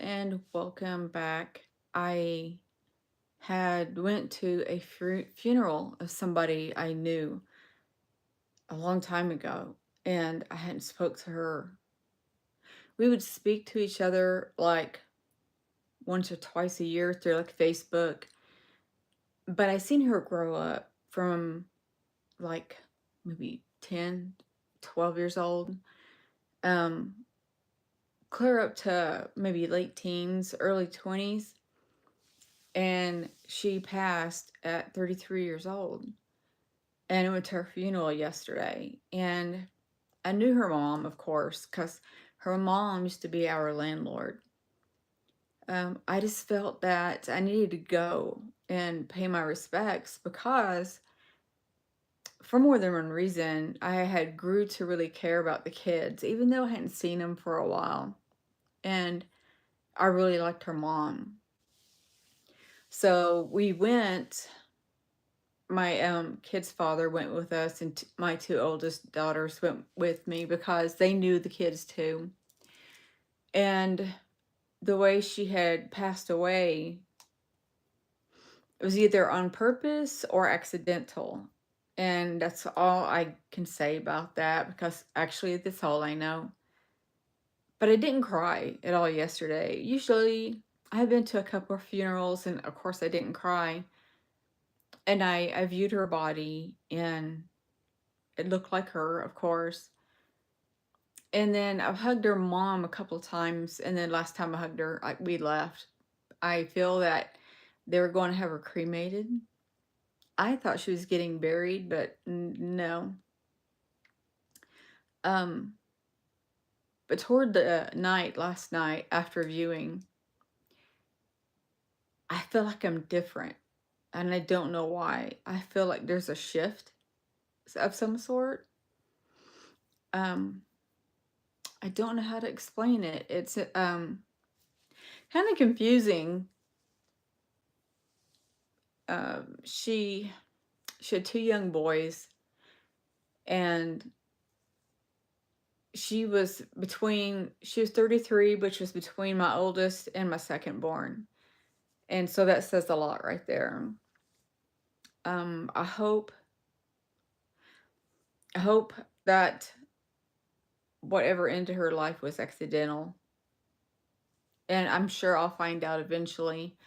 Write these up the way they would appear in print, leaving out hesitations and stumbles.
and welcome back. I had went to a funeral of somebody I knew a long time ago, and I hadn't spoke to her. We would speak to each other like once or twice a year through like Facebook, but I seen her grow up from like maybe 10, 12 years old, um, clear up to maybe late teens, early 20s, and she passed at 33 years old. And I went to her funeral yesterday. And I knew her mom, of course, because her mom used to be our landlord. I just felt that I needed to go and pay my respects because, for more than one reason, I had grew to really care about the kids, even though I hadn't seen them for a while. And I really liked her mom. So we went. My kid's father went with us, and my two oldest daughters went with me because they knew the kids too. And the way she had passed away, it was either on purpose or accidental. And that's all I can say about that, because actually that's all I know. But I didn't cry at all yesterday. Usually I've been to a couple of funerals, and of course I didn't cry. And I viewed her body, and it looked like her, of course. And then I've hugged her mom a couple times, and then last time I hugged her, we left. I feel that they were going to have her cremated. I thought she was getting buried, but no. Um, but toward the night, last night, after viewing, I feel like I'm different, and I don't know why. I feel like there's a shift of some sort. Um, I don't know how to explain it. It's kind of confusing. She had two young boys, and she was 33, which was between my oldest and my second born. And so that says a lot right there. I hope that whatever ended her life was accidental. And I'm sure I'll find out eventually.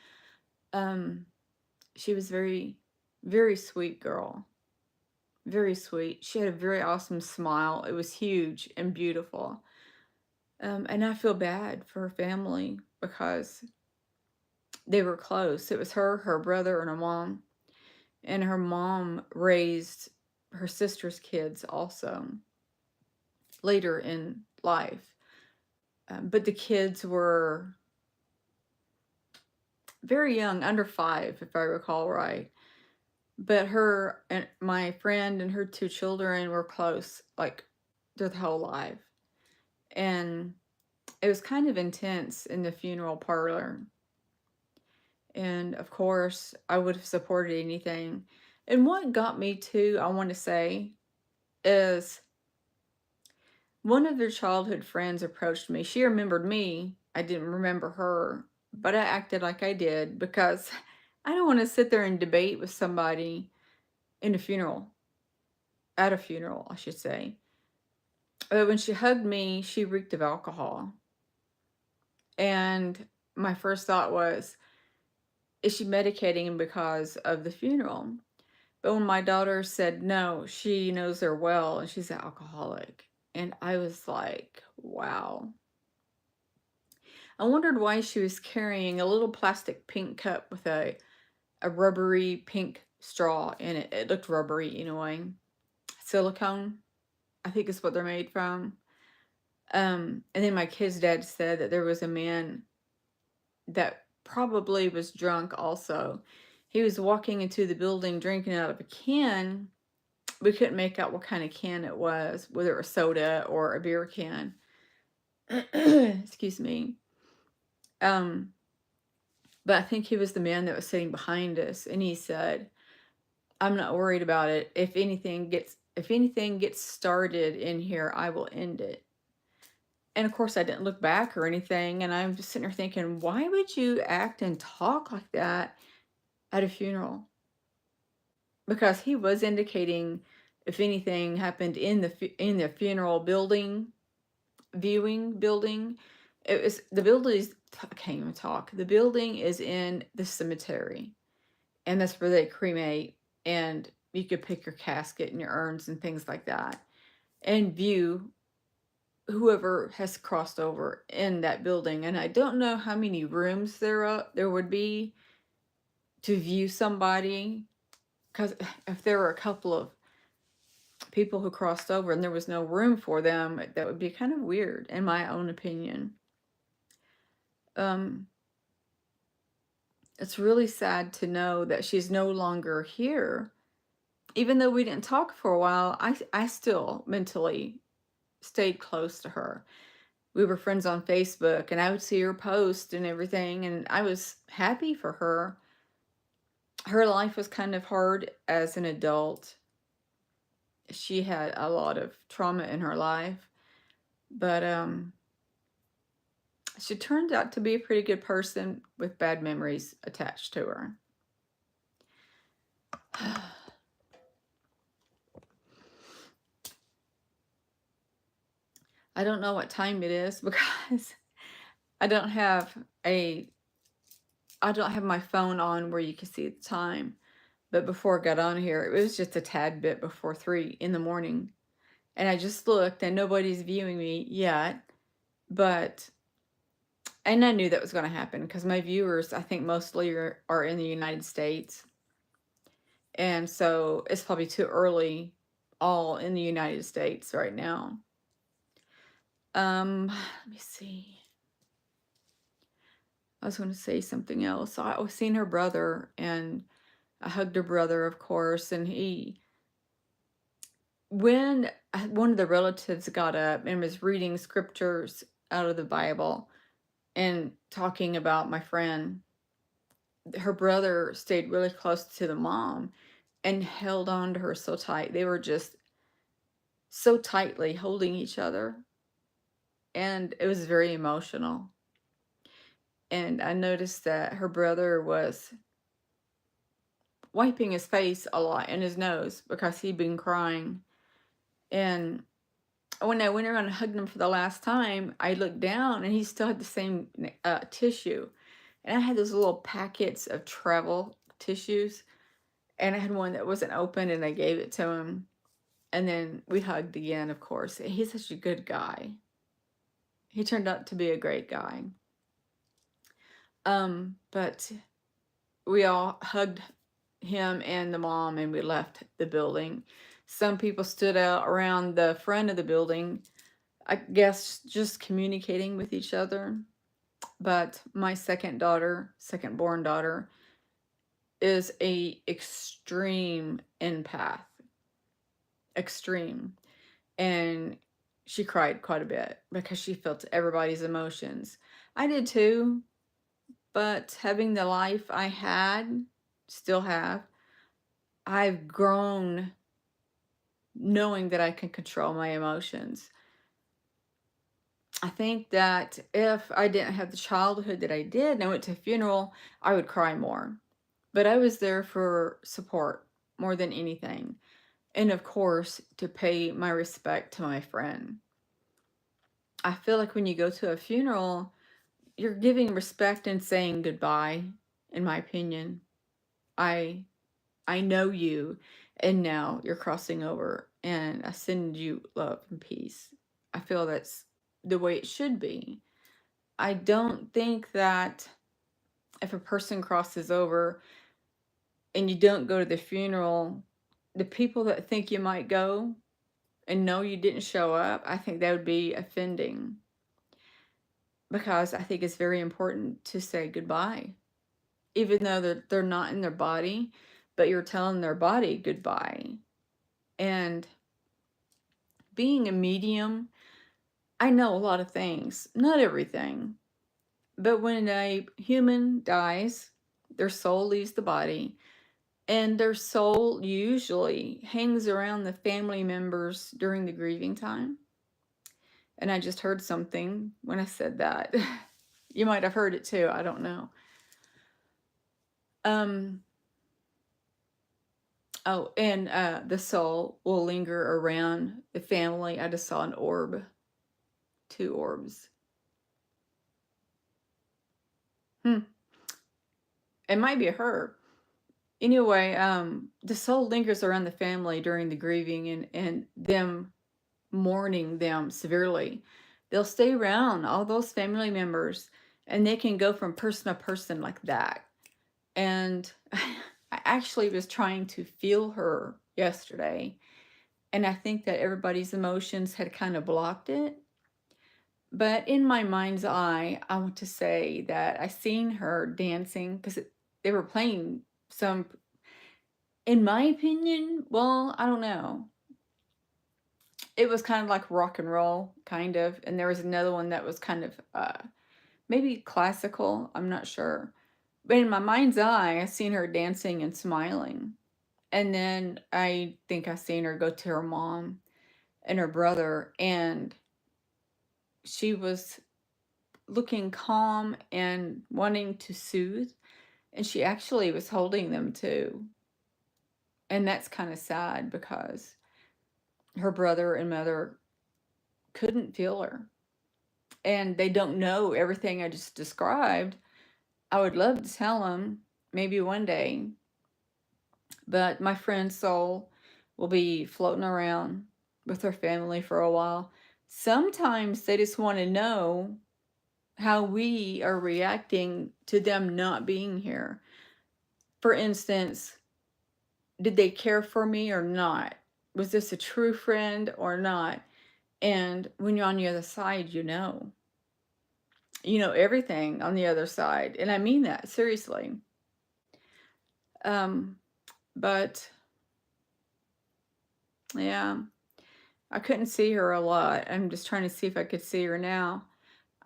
Um, she was very, very sweet girl. Very sweet. She had a very awesome smile. It was huge and beautiful. And I feel bad for her family because they were close. It was her, her brother, and her mom. And her mom raised her sister's kids also later in life. But the kids were very young, under 5, if I recall right. But her and my friend and her two children were close, like their whole life. And it was kind of intense in the funeral parlor. And of course, I would have supported anything. And what got me to, I want to say, is one of their childhood friends approached me. She remembered me. I didn't remember her, but I acted like I did because I don't want to sit there and debate with somebody in a funeral, at a funeral, I should say. But when she hugged me, she reeked of alcohol. And my first thought was, is she medicating him because of the funeral? But when my daughter said no, she knows her well and she's an alcoholic. And I was like, wow. I wondered why she was carrying a little plastic pink cup with a rubbery pink straw in it. It looked rubbery anyway. Silicone, I think is what they're made from. And then my kid's dad said that there was a man that probably was drunk also. He was walking into the building drinking out of a can. We couldn't make out what kind of can it was, whether it was soda or a beer can. Excuse me. Um, but I think he was the man that was sitting behind us, and he said, "I'm not worried about it. If anything gets started in here, I will end it." And of course, I didn't look back or anything. And I'm just sitting there thinking, why would you act and talk like that at a funeral? Because he was indicating if anything happened in in the funeral building, viewing building, it was the building is I can't even talk. The building is in the cemetery, and that's where they cremate, and you could pick your casket and your urns and things like that, and view whoever has crossed over in that building. And I don't know how many rooms there would be to view somebody, because if there were a couple of people who crossed over and there was no room for them, that would be kind of weird, in my own opinion. Um, it's really sad to know that she's no longer here. Even though we didn't talk for a while, I still mentally stayed close to her. We were friends on Facebook, and I would see her post and everything, and I was happy for her. Her life was kind of hard as an adult. She had a lot of trauma in her life, but she turned out to be a pretty good person with bad memories attached to her. I don't know what time it is because I don't have a I don't have my phone on where you can see the time. But before I got on here, it was just a tad bit before 3 in the morning. And I just looked and nobody's viewing me yet. But and I knew that was going to happen because my viewers, I think mostly are in the United States. And so it's probably too early all in the United States right now. Let me see. I was going to say something else. I was seeing her brother, and I hugged her brother, of course, and when one of the relatives got up and was reading scriptures out of the Bible and talking about my friend, her brother stayed really close to the mom and held on to her so tight. They were just so tightly holding each other, and it was very emotional. And I noticed that her brother was wiping his face a lot and his nose because he'd been crying. And when I went around and hugged him for the last time, I looked down and he still had the same tissue. And I had those little packets of travel tissues, and I had one that wasn't open, and I gave it to him. And then we hugged again, of course. He's such a good guy. He turned out to be a great guy. But we all hugged him and the mom, and we left the building. Some people stood out around the front of the building, I guess just communicating with each other. But my second born daughter, is a extreme empath. Extreme. And she cried quite a bit because she felt everybody's emotions. I did too, but having the life I had, still have, I've grown knowing that I can control my emotions. I think that if I didn't have the childhood that I did and I went to a funeral, I would cry more. But I was there for support more than anything. And of course, to pay my respect to my friend. I feel like when you go to a funeral, you're giving respect and saying goodbye, in my opinion. I I know you, and now you're crossing over, and I send you love and peace. I feel that's the way it should be. I don't think that if a person crosses over and you don't go to the funeral, the people that think you might go and know you didn't show up, I think that would be offending, because I think it's very important to say goodbye, even though they're not in their body, but you're telling their body goodbye. And being a medium, I know a lot of things, not everything. But when a human dies, their soul leaves the body, and their soul usually hangs around the family members during the grieving time. And I just heard something when I said that. You might have heard it too. I don't know. Um, oh, and the soul will linger around the family. I just saw an orb, two orbs. Hmm. It might be her. Anyway, the soul lingers around the family during the grieving and them mourning them severely. They'll stay around all those family members and they can go from person to person like that. And I actually was trying to feel her yesterday. And I think that everybody's emotions had kind of blocked it. But in my mind's eye, I want to say that I seen her dancing because they were playing some, in my opinion, well, I don't know. It was kind of like rock and roll, kind of. And there was another one that was kind of maybe classical. I'm not sure. But in my mind's eye, I seen her dancing and smiling. And then I think I seen her go to her mom and her brother, and she was looking calm and wanting to soothe. And she actually was holding them too. And that's kind of sad because her brother and mother couldn't feel her. And they don't know everything I just described. I would love to tell them maybe one day, but my friend's soul will be floating around with her family for a while. Sometimes they just want to know how we are reacting to them not being here. For instance, did they care for me or not? Was this a true friend or not? And when you're on the other side, you know everything on the other side. And I mean that seriously. Um, but yeah, I couldn't see her a lot. I'm just trying to see if I could see her now.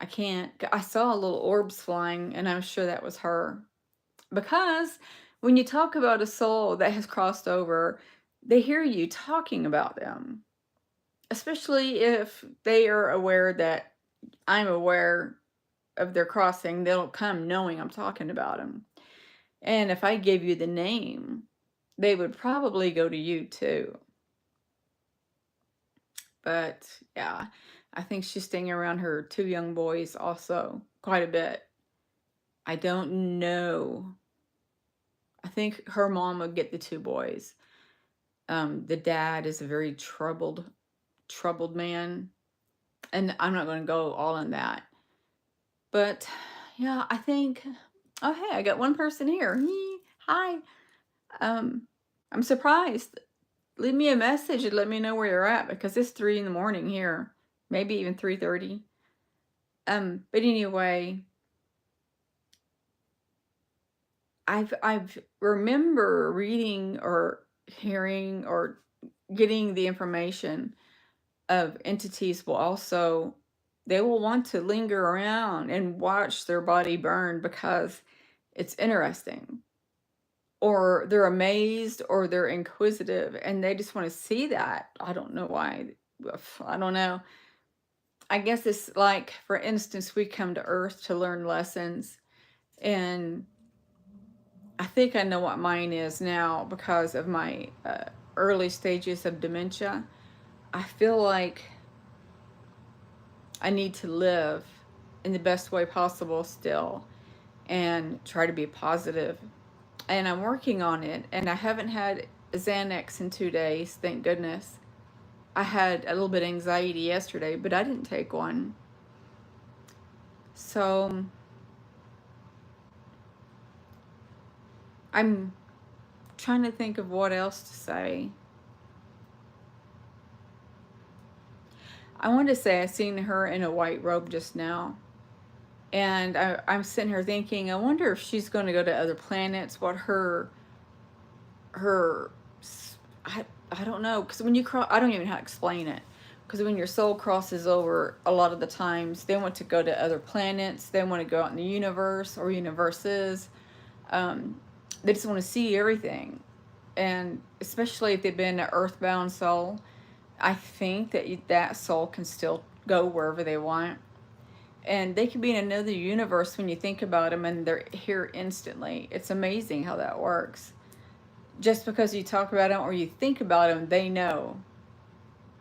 I can't. I saw little orbs flying, and I'm sure that was her. Because when you talk about a soul that has crossed over, they hear you talking about them, especially if they are aware that I'm aware of their crossing. They'll come knowing I'm talking about them. And if I gave you the name, they would probably go to you too. But yeah, I think she's staying around her two young boys also quite a bit. I don't know. I think her mom would get the two boys. The dad is a very troubled man, and I'm not going to go all in that. But yeah, I think. Oh hey, I got one person here. Hi. Um, I'm surprised. Leave me a message and let me know where you're at because it's 3 in the morning here, maybe even 3:30. But anyway, I've remember reading or hearing or getting the information of entities will also they will want to linger around and watch their body burn because it's interesting, or they're amazed or they're inquisitive and they just want to see that. I don't know why. I don't know. I guess it's like, for instance, we come to Earth to learn lessons, and I think I know what mine is now because of my early stages of dementia. I feel like I need to live in the best way possible still and try to be positive. And I'm working on it, and I haven't had Xanax in 2 days, thank goodness. I had a little bit of anxiety yesterday, but I didn't take one. So I'm trying to think of what else to say. I wanted to say I seen her in a white robe just now. And I'm sitting here thinking, I wonder if she's going to go to other planets, what her, I don't know. Because when you cross, I don't even know how to explain it. Because when your soul crosses over, a lot of the times, they want to go to other planets. They want to go out in the universe or universes. Um, they just want to see everything. And especially if they've been an earthbound soul, I think that that soul can still go wherever they want. And they could be in another universe when you think about them, and they're here instantly. It's amazing how that works. Just because you talk about them or you think about them, they know.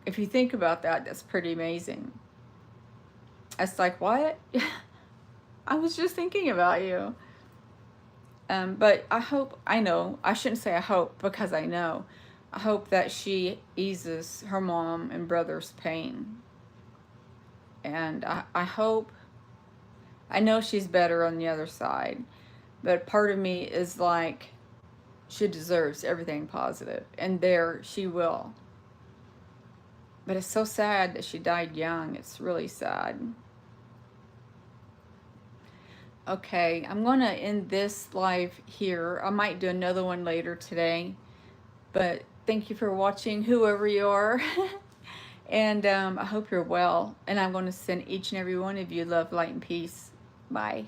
If you think about that, that's pretty amazing. It's like, what? I was just thinking about you. But I hope, I know, I shouldn't say I hope because I know. I hope that she eases her mom and brother's pain. And I hope, I know she's better on the other side. But part of me is like, she deserves everything positive, and there she will. But it's so sad that she died young. It's really sad. Okay, I'm going to end this live here. I might do another one later today. But thank you for watching, whoever you are. And I hope you're well. And I'm going to send each and every one of you love, light, and peace. Bye.